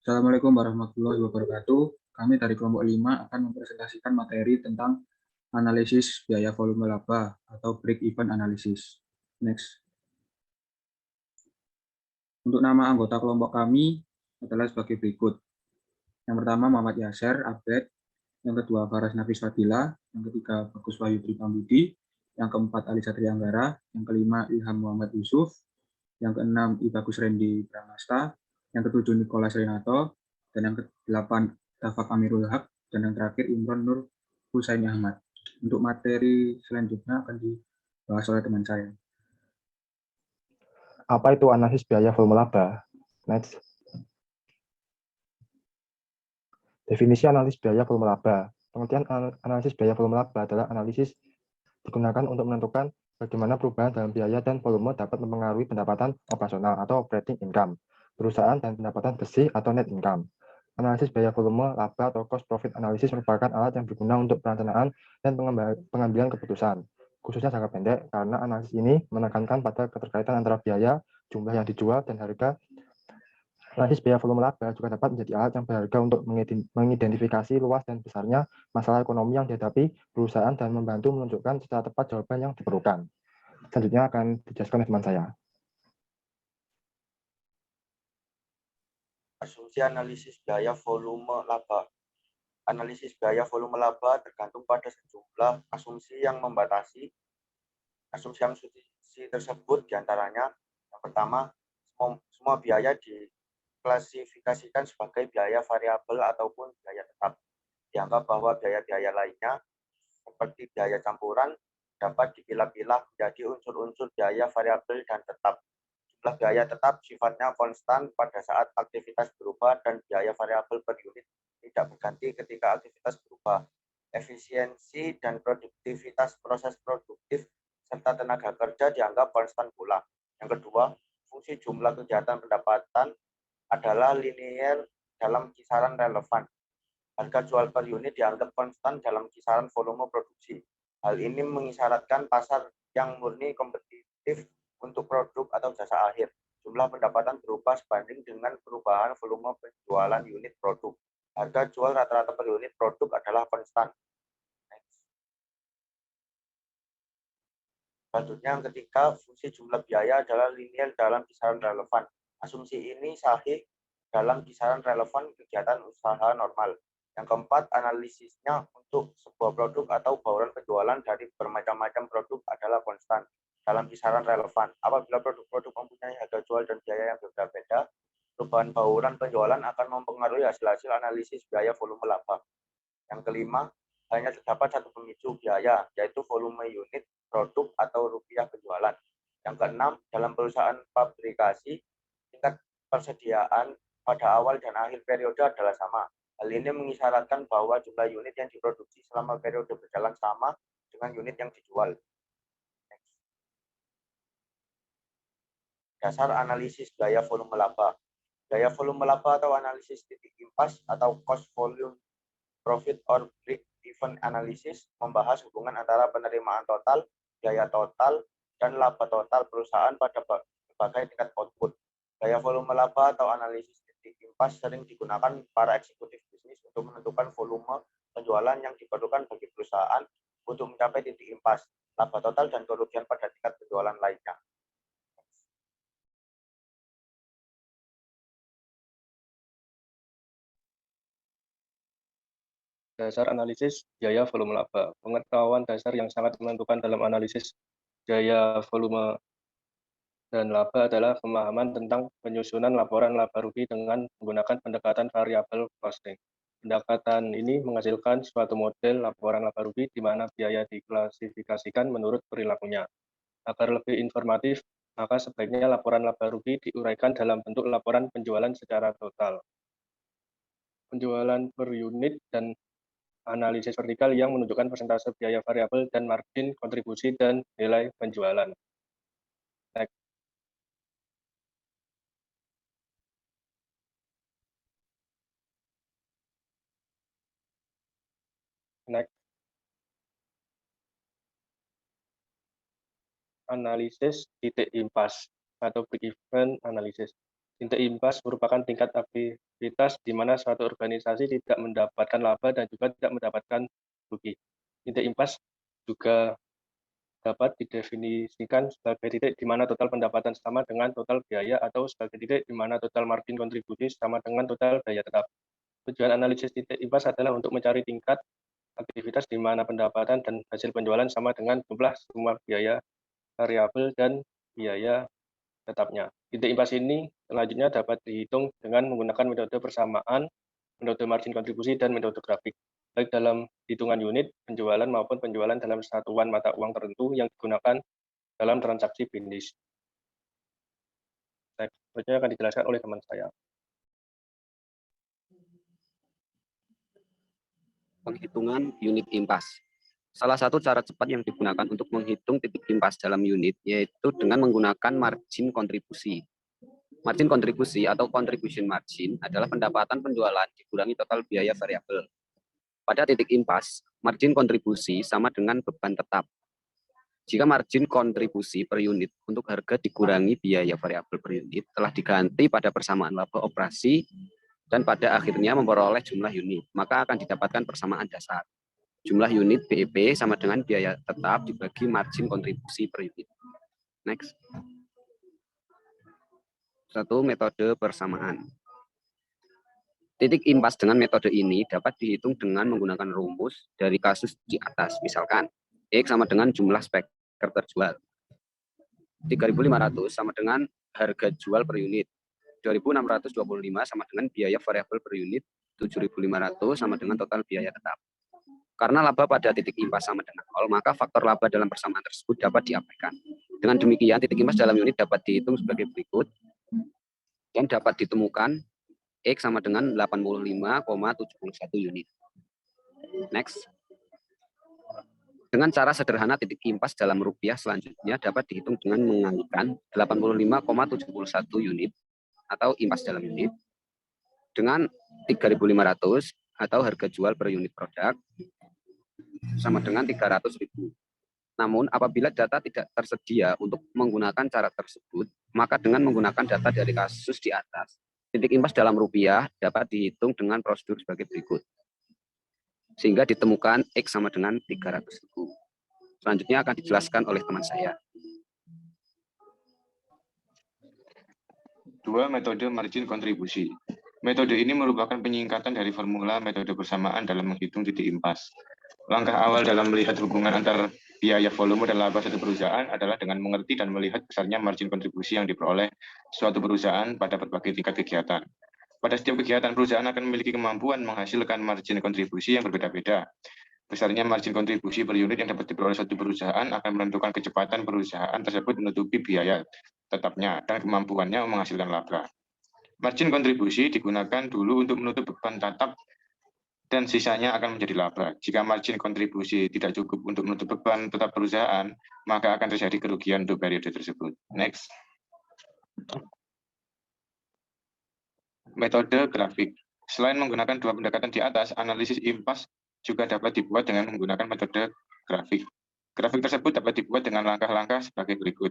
Assalamualaikum warahmatullahi wabarakatuh. Kami dari kelompok 5 akan mempresentasikan materi tentang analisis biaya volume laba atau break-even analysis. Next. Untuk nama anggota kelompok kami adalah sebagai berikut. Yang pertama Muhammad Yasser, Abed. Yang kedua Faras Nafis Fadila. Yang ketiga Bagus Wahyu Tripambudi. Yang keempat Ali Satria Anggara. Yang kelima Ilham Muhammad Yusuf. Yang keenam I Bagus Rendi Pramasta. Yang ketujuh Nicholas Renato. Dan yang kedelapan Tafak Amirul Haq. Dan yang terakhir Imron Nur Husaini Ahmad. Untuk materi selanjutnya akan dibahas oleh teman saya. Apa itu analisis biaya volume laba? Next. Definisi analisis biaya volume laba. Pengertian analisis biaya volume laba adalah analisis digunakan untuk menentukan bagaimana perubahan dalam biaya dan volume dapat mempengaruhi pendapatan operasional atau operating income perusahaan dan pendapatan bersih atau net income. Analisis biaya volume laba atau cost profit analysis merupakan alat yang berguna untuk perencanaan dan pengambilan keputusan, khususnya jangka pendek, karena analisis ini menekankan pada keterkaitan antara biaya, jumlah yang dijual, dan harga. Analisis biaya volume laba juga dapat menjadi alat yang berharga untuk mengidentifikasi luas dan besarnya masalah ekonomi yang dihadapi perusahaan dan membantu menunjukkan secara tepat jawaban yang diperlukan. Selanjutnya akan dijelaskan oleh teman saya. Asumsi analisis biaya volume laba. Analisis biaya volume laba tergantung pada sejumlah asumsi yang membatasi. Asumsi tersebut diantaranya yang pertama, semua biaya diklasifikasikan sebagai biaya variabel ataupun biaya tetap. Dianggap bahwa biaya-biaya lainnya seperti biaya campuran dapat dipilah-pilah menjadi unsur-unsur biaya variabel dan tetap. Jumlah biaya tetap sifatnya konstan pada saat aktivitas berubah dan biaya variabel per unit tidak berganti ketika aktivitas berubah. Efisiensi dan produktivitas proses produktif serta tenaga kerja dianggap konstan pula. Yang kedua, fungsi jumlah kegiatan pendapatan adalah linier dalam kisaran relevan. Harga jual per unit dianggap konstan dalam kisaran volume produksi. Hal ini mengisyaratkan pasar yang murni kompetitif untuk produk atau jasa akhir. Jumlah pendapatan berubah sebanding dengan perubahan volume penjualan unit produk. Harga jual rata-rata per unit produk adalah konstan. Selanjutnya yang ketiga, fungsi jumlah biaya adalah linear dalam kisaran relevan. Asumsi ini sahih dalam kisaran relevan kegiatan usaha normal. Yang keempat, analisisnya untuk sebuah produk atau bauran penjualan dari bermacam-macam produk adalah konstan dalam kisaran relevan. Apabila produk-produk mempunyai harga jual dan biaya yang berbeda-beda, perubahan bauran penjualan akan mempengaruhi hasil-hasil analisis biaya volume laba. Yang kelima, hanya terdapat satu pemicu biaya, yaitu volume unit produk atau rupiah penjualan. Yang keenam, dalam perusahaan pabrikasi, tingkat persediaan pada awal dan akhir periode adalah sama. Hal ini mengisyaratkan bahwa jumlah unit yang diproduksi selama periode berjalan sama dengan unit yang dijual. Dasar analisis biaya volume laba. Biaya volume laba atau analisis titik impas atau cost volume profit or break even analysis membahas hubungan antara penerimaan total, biaya total, dan laba total perusahaan pada berbagai tingkat output. Biaya volume laba atau analisis titik impas sering digunakan para eksekutif bisnis untuk menentukan volume penjualan yang diperlukan bagi perusahaan untuk mencapai titik impas, laba total, dan kerugian pada tingkat penjualan lainnya. Dasar analisis biaya volume laba. Pengetahuan dasar yang sangat menentukan dalam analisis biaya volume dan laba adalah pemahaman tentang penyusunan laporan laba rugi dengan menggunakan pendekatan variabel costing. Pendekatan ini menghasilkan suatu model laporan laba rugi di mana biaya diklasifikasikan menurut perilakunya. Agar lebih informatif, maka sebaiknya laporan laba rugi diuraikan dalam bentuk laporan penjualan secara total, penjualan per unit, dan analisis vertikal yang menunjukkan persentase biaya variabel dan margin kontribusi dan nilai penjualan. Next. Next. Analisis titik impas atau break-even analysis. Titik impas merupakan tingkat aktivitas di mana suatu organisasi tidak mendapatkan laba dan juga tidak mendapatkan rugi. Titik impas juga dapat didefinisikan sebagai titik di mana total pendapatan sama dengan total biaya atau sebagai titik di mana total margin kontribusi sama dengan total biaya tetap. Tujuan analisis titik impas adalah untuk mencari tingkat aktivitas di mana pendapatan dan hasil penjualan sama dengan jumlah semua biaya variabel dan biaya tetapnya. Titik impas ini selanjutnya dapat dihitung dengan menggunakan metode persamaan, metode margin kontribusi, dan metode grafik, baik dalam hitungan unit penjualan maupun penjualan dalam satuan mata uang tertentu yang digunakan dalam transaksi bisnis. Selanjutnya akan dijelaskan oleh teman saya. Penghitungan unit impas. Salah satu cara cepat yang digunakan untuk menghitung titik impas dalam unit yaitu dengan menggunakan margin kontribusi. Margin kontribusi atau contribution margin adalah pendapatan penjualan dikurangi total biaya variabel. Pada titik impas, margin kontribusi sama dengan beban tetap. Jika margin kontribusi per unit untuk harga dikurangi biaya variabel per unit telah diganti pada persamaan laba operasi dan pada akhirnya memperoleh jumlah unit, maka akan didapatkan persamaan dasar. Jumlah unit BEP sama dengan biaya tetap dibagi margin kontribusi per unit. Next. Satu, metode persamaan. Titik impas dengan metode ini dapat dihitung dengan menggunakan rumus dari kasus di atas. Misalkan, X sama dengan jumlah speker terjual. 3.500 sama dengan harga jual per unit. 2.625 sama dengan biaya variabel per unit. 7.500 sama dengan total biaya tetap. Karena laba pada titik impas sama dengan 0, maka faktor laba dalam persamaan tersebut dapat diabaikan. Dengan demikian, titik impas dalam unit dapat dihitung sebagai berikut dan dapat ditemukan X sama dengan 85,71 unit. Next. Dengan cara sederhana, titik impas dalam rupiah selanjutnya dapat dihitung dengan mengalihkan 85,71 unit atau impas dalam unit dengan 3.500 atau harga jual per unit produk sama dengan 300.000. Namun apabila data tidak tersedia untuk menggunakan cara tersebut, maka dengan menggunakan data dari kasus di atas, titik impas dalam rupiah dapat dihitung dengan prosedur sebagai berikut. Sehingga ditemukan X sama dengan 300.000. Selanjutnya akan dijelaskan oleh teman saya. Dua, metode margin kontribusi. Metode ini merupakan penyingkatan dari formula metode persamaan dalam menghitung titik impas. Langkah awal dalam melihat hubungan antar biaya volume dan laba suatu perusahaan adalah dengan mengerti dan melihat besarnya margin kontribusi yang diperoleh suatu perusahaan pada berbagai tingkat kegiatan. Pada setiap kegiatan, perusahaan akan memiliki kemampuan menghasilkan margin kontribusi yang berbeda-beda. Besarnya margin kontribusi per unit yang dapat diperoleh suatu perusahaan akan menentukan kecepatan perusahaan tersebut menutupi biaya tetapnya dan kemampuannya menghasilkan laba. Margin kontribusi digunakan dulu untuk menutup beban tetap dan sisanya akan menjadi laba. Jika margin kontribusi tidak cukup untuk menutup beban tetap perusahaan, maka akan terjadi kerugian untuk periode tersebut. Next. Metode grafik. Selain menggunakan dua pendekatan di atas, analisis impas juga dapat dibuat dengan menggunakan metode grafik. Grafik tersebut dapat dibuat dengan langkah-langkah sebagai berikut.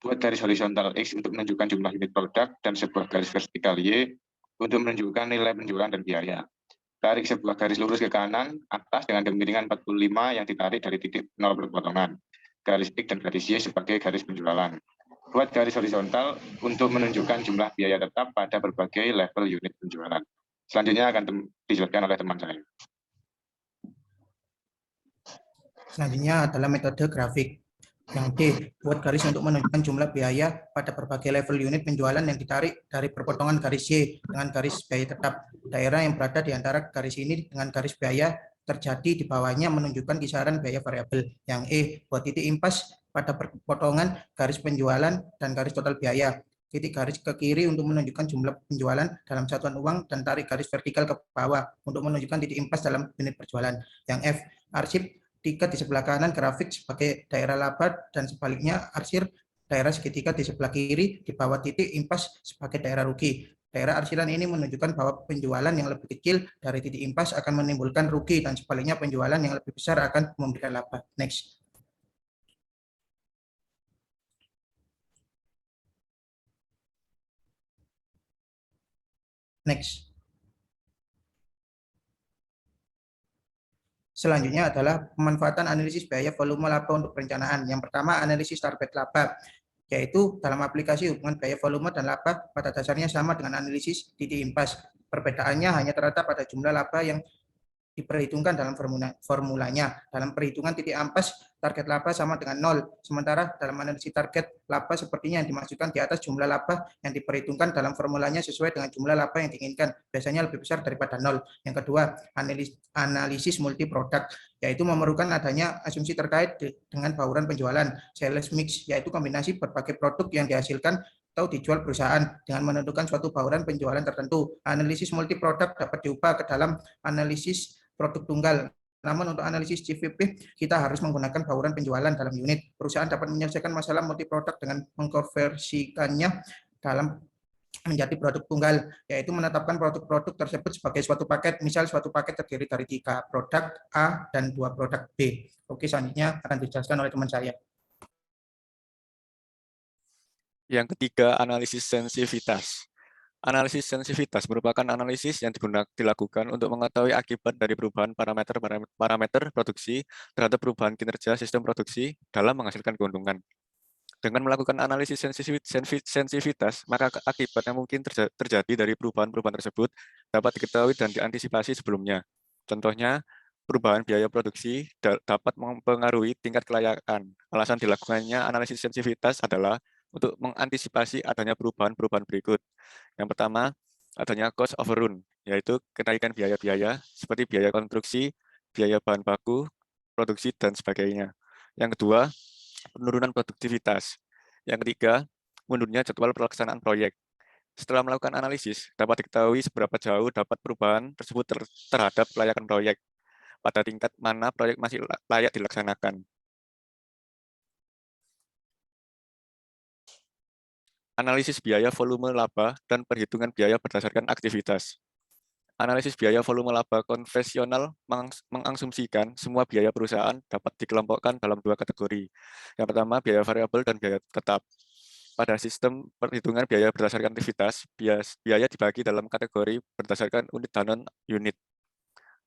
Buat garis horizontal X untuk menunjukkan jumlah unit produk dan sebuah garis vertikal Y untuk menunjukkan nilai penjualan dan biaya. Tarik sebuah garis lurus ke kanan atas dengan kemiringan 45 yang ditarik dari titik 0 berpotongan. Garis X dan garis Y sebagai garis penjualan. Buat garis horizontal untuk menunjukkan jumlah biaya tetap pada berbagai level unit penjualan. Selanjutnya akan dijelaskan oleh teman saya. Selanjutnya adalah metode grafik. Yang D, buat garis untuk menunjukkan jumlah biaya pada berbagai level unit penjualan yang ditarik dari perpotongan garis Y dengan garis biaya tetap. Daerah yang berada di antara garis ini dengan garis biaya terjadi di bawahnya menunjukkan kisaran biaya variabel. Yang E, buat titik impas pada perpotongan garis penjualan dan garis total biaya. Titik garis ke kiri untuk menunjukkan jumlah penjualan dalam satuan uang dan tarik garis vertikal ke bawah untuk menunjukkan titik impas dalam unit penjualan. Yang F, arsip tiga di sebelah kanan grafik sebagai daerah laba dan sebaliknya arsir daerah segitiga di sebelah kiri di bawah titik impas sebagai daerah rugi. Daerah arsiran ini menunjukkan bahwa penjualan yang lebih kecil dari titik impas akan menimbulkan rugi dan sebaliknya penjualan yang lebih besar akan memberikan laba. Next. Next. Selanjutnya adalah pemanfaatan analisis biaya volume laba untuk perencanaan. Yang pertama, analisis target laba, yaitu dalam aplikasi hubungan biaya volume dan laba pada dasarnya sama dengan analisis titik impas. Perbedaannya hanya terletak pada jumlah laba yang diperhitungkan dalam formulanya. Dalam perhitungan titik ampas, target laba sama dengan 0. Sementara dalam analisis target laba sepertinya yang dimaksudkan di atas jumlah laba yang diperhitungkan dalam formulanya sesuai dengan jumlah laba yang diinginkan. Biasanya lebih besar daripada 0. Yang kedua, analisis multi produk, yaitu memerlukan adanya asumsi terkait dengan bauran penjualan, sales mix, yaitu kombinasi berbagai produk yang dihasilkan atau dijual perusahaan dengan menentukan suatu bauran penjualan tertentu. Analisis multi produk dapat diubah ke dalam analisis produk tunggal. Namun untuk analisis CVP, kita harus menggunakan bauran penjualan dalam unit. Perusahaan dapat menyelesaikan masalah multi produk dengan mengkonversikannya dalam menjadi produk tunggal, yaitu menetapkan produk-produk tersebut sebagai suatu paket. Misal suatu paket terdiri dari 3 produk A dan 2 produk B. Oke, selanjutnya akan dijelaskan oleh teman saya. Yang ketiga, analisis sensitivitas. Analisis sensitivitas merupakan analisis yang dilakukan untuk mengetahui akibat dari perubahan parameter produksi terhadap perubahan kinerja sistem produksi dalam menghasilkan keuntungan. Dengan melakukan analisis sensitivitas, maka akibat yang mungkin terjadi dari perubahan-perubahan tersebut dapat diketahui dan diantisipasi sebelumnya. Contohnya, perubahan biaya produksi dapat mempengaruhi tingkat kelayakan. Alasan dilakukannya analisis sensitivitas adalah untuk mengantisipasi adanya perubahan-perubahan berikut. Yang pertama, adanya cost overrun, yaitu kenaikan biaya-biaya seperti biaya konstruksi, biaya bahan baku, produksi, dan sebagainya. Yang kedua, penurunan produktivitas. Yang ketiga, mundurnya jadwal pelaksanaan proyek. Setelah melakukan analisis, dapat diketahui seberapa jauh dapat perubahan tersebut terhadap kelayakan proyek, pada tingkat mana proyek masih layak dilaksanakan. Analisis biaya volume laba dan perhitungan biaya berdasarkan aktivitas. Analisis biaya volume laba konvensional mengasumsikan semua biaya perusahaan dapat dikelompokkan dalam 2 kategori. Yang pertama, biaya variabel dan biaya tetap. Pada sistem perhitungan biaya berdasarkan aktivitas, biaya dibagi dalam kategori berdasarkan unit dan non-unit.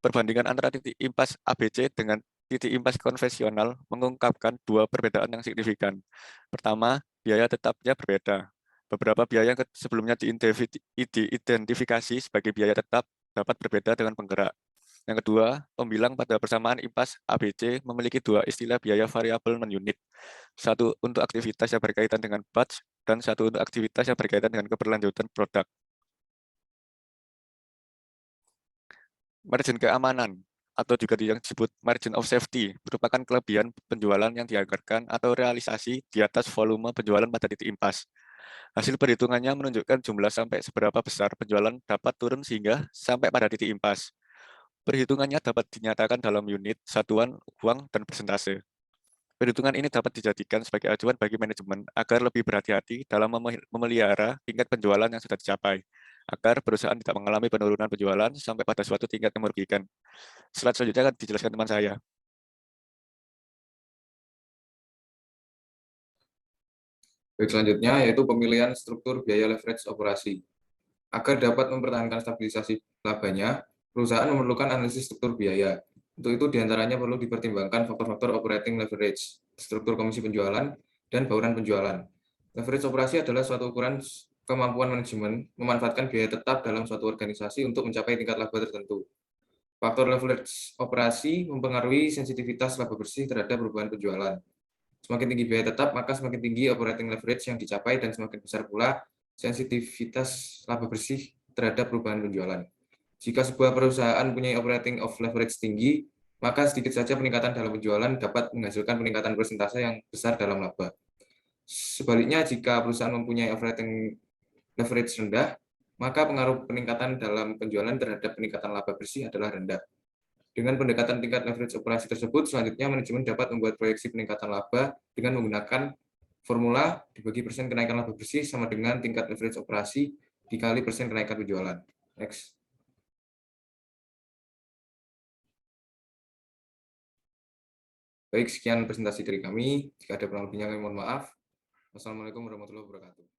Perbandingan antara titik impas ABC dengan titik impas konvensional mengungkapkan 2 perbedaan yang signifikan. Pertama, biaya tetapnya berbeda. Beberapa biaya yang sebelumnya diidentifikasi sebagai biaya tetap dapat berbeda dengan penggerak. Yang kedua, pembilang pada persamaan impas ABC memiliki 2 istilah biaya variabel non-unit. Satu untuk aktivitas yang berkaitan dengan batch, dan satu untuk aktivitas yang berkaitan dengan keberlanjutan produk. Margin keamanan, atau juga yang disebut margin of safety, merupakan kelebihan penjualan yang dianggarkan atau realisasi di atas volume penjualan pada titik impas. Hasil perhitungannya menunjukkan jumlah sampai seberapa besar penjualan dapat turun sehingga sampai pada titik impas. Perhitungannya dapat dinyatakan dalam unit, satuan, uang, dan persentase. Perhitungan ini dapat dijadikan sebagai acuan bagi manajemen agar lebih berhati-hati dalam memelihara tingkat penjualan yang sudah dicapai, agar perusahaan tidak mengalami penurunan penjualan sampai pada suatu tingkat yang merugikan. Slide selanjutnya akan dijelaskan teman saya. Baik, selanjutnya yaitu pemilihan struktur biaya leverage operasi. Agar dapat mempertahankan stabilisasi labanya, perusahaan memerlukan analisis struktur biaya. Untuk itu diantaranya perlu dipertimbangkan faktor-faktor operating leverage, struktur komisi penjualan, dan bauran penjualan. Leverage operasi adalah suatu ukuran kemampuan manajemen memanfaatkan biaya tetap dalam suatu organisasi untuk mencapai tingkat laba tertentu. Faktor leverage operasi mempengaruhi sensitivitas laba bersih terhadap perubahan penjualan. Semakin tinggi biaya tetap, maka semakin tinggi operating leverage yang dicapai dan semakin besar pula sensitivitas laba bersih terhadap perubahan penjualan. Jika sebuah perusahaan punya operating of leverage tinggi, maka sedikit saja peningkatan dalam penjualan dapat menghasilkan peningkatan persentase yang besar dalam laba. Sebaliknya, jika perusahaan mempunyai operating leverage rendah, maka pengaruh peningkatan dalam penjualan terhadap peningkatan laba bersih adalah rendah. Dengan pendekatan tingkat leverage operasi tersebut, selanjutnya manajemen dapat membuat proyeksi peningkatan laba dengan menggunakan formula dibagi persen kenaikan laba bersih sama dengan tingkat leverage operasi dikali persen kenaikan penjualan. Next. Baik, sekian presentasi dari kami. Jika ada kurang lebihnya, kami mohon maaf. Wassalamualaikum warahmatullahi wabarakatuh.